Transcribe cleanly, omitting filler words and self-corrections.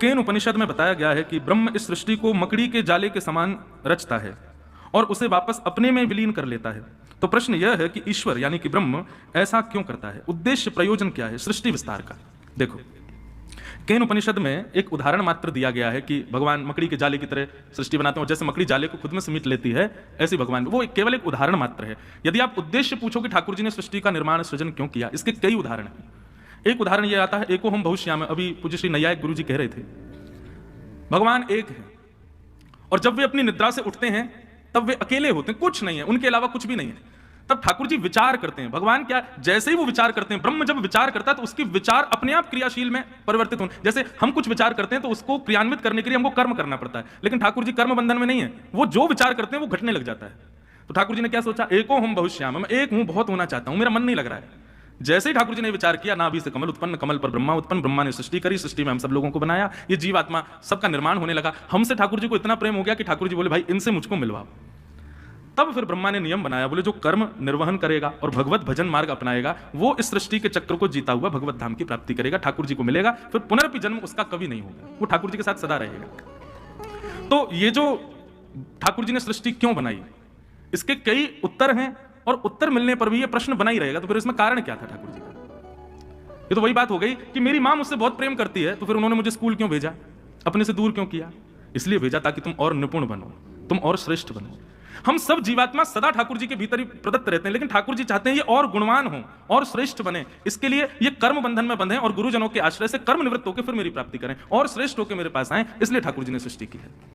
केन उपनिषद में बताया गया है कि ब्रह्म इस सृष्टि को मकड़ी के जाले के समान रचता है और उसे वापस अपने में विलीन कर लेता है। तो प्रश्न यह है कि ईश्वर यानी कि ब्रह्म ऐसा क्यों करता है? उद्देश्य प्रयोजन क्या है सृष्टि विस्तार का? देखो, केन उपनिषद में एक उदाहरण मात्र दिया गया है कि भगवान मकड़ी के जाले की तरह सृष्टि बनाते हैं और जैसे मकड़ी जाले को खुद में समेट लेती है ऐसे भगवान, वो केवल एक उदाहरण मात्र है। यदि आप उद्देश्य पूछो कि ठाकुर जी ने सृष्टि का निर्माण सृजन क्यों किया, इसके कई उदाहरण हैं। एक उदाहरण यह आता है, एको हम बहुश्याम। अभी पूज्य श्री नैयायिक गुरु जी कह रहे थे भगवान एक है और जब वे अपनी निद्रा से उठते हैं तब वे अकेले होते हैं, कुछ नहीं है, उनके अलावा कुछ भी नहीं है। तब ठाकुर जी विचार करते हैं। भगवान क्या, जैसे ही वो विचार करते हैं, ब्रह्म जब विचार करता है तो उसकी विचार अपने आप क्रियाशील में परिवर्तित होने। जैसे हम कुछ विचार करते हैं तो उसको क्रियान्वित करने के लिए हमको कर्म करना पड़ता है, लेकिन ठाकुर जी कर्म बंधन में नहीं है, वो जो विचार करते हैं वो घटने लग जाता है। तो ठाकुर जी ने क्या सोचा, एको हम बहुश्याम, मैं एक हूं, बहुत होना चाहता हूं, मेरा मन नहीं लग रहा है। जैसे ही ठाकुर जी ने विचार किया, नाभि से कमल उत्पन्न, कमल पर ब्रह्मा उत्पन्न, ब्रह्मा ने सृष्टि करी, सृष्टि में हम सब लोगों को बनाया, ये जीवात्मा सबका निर्माण होने लगा। हमसे ठाकुर जी को इतना प्रेम हो गया कि ठाकुर जी बोले भाई इनसे मुझको मिलवाओ। तब फिर ब्रह्मा ने नियम बनाया, बोले जो कर्म निर्वहन करेगा और भगवत भजन मार्ग अपनाएगा वो इस सृष्टि के चक्र को जीता हुआ भगवत धाम की प्राप्ति करेगा, ठाकुर जी को मिलेगा, फिर पुनर्पि जन्म उसका कभी नहीं होगा, वो ठाकुर जी के साथ सदा रहेगा। तो ये जो ठाकुर जी ने सृष्टि क्यों बनाई, इसके कई उत्तर हैं और उत्तर मिलने पर भी ये प्रश्न बना ही रहेगा। तो फिर इसमें कारण क्या था ठाकुर जी का? ये तो वही बात हो गई कि मेरी मां मुझसे बहुत प्रेम करती है, तो फिर उन्होंने मुझे स्कूल क्यों भेजा, अपने से दूर क्यों किया? इसलिए भेजा ताकि तुम और निपुण बनो, तुम और श्रेष्ठ बनो। हम सब जीवात्मा सदा ठाकुर जी के भीतर ही प्रदत्त रहते हैं, लेकिन ठाकुर जी चाहते हैं ये और गुणवान हो और श्रेष्ठ बने। इसके लिए ये कर्म बंधन में बंधे और गुरुजनों के आश्रय से कर्म निवृत्त होकर फिर मेरी प्राप्ति करें और श्रेष्ठ होकर मेरे पास आए, इसलिए ठाकुर जी ने सृष्टि की है।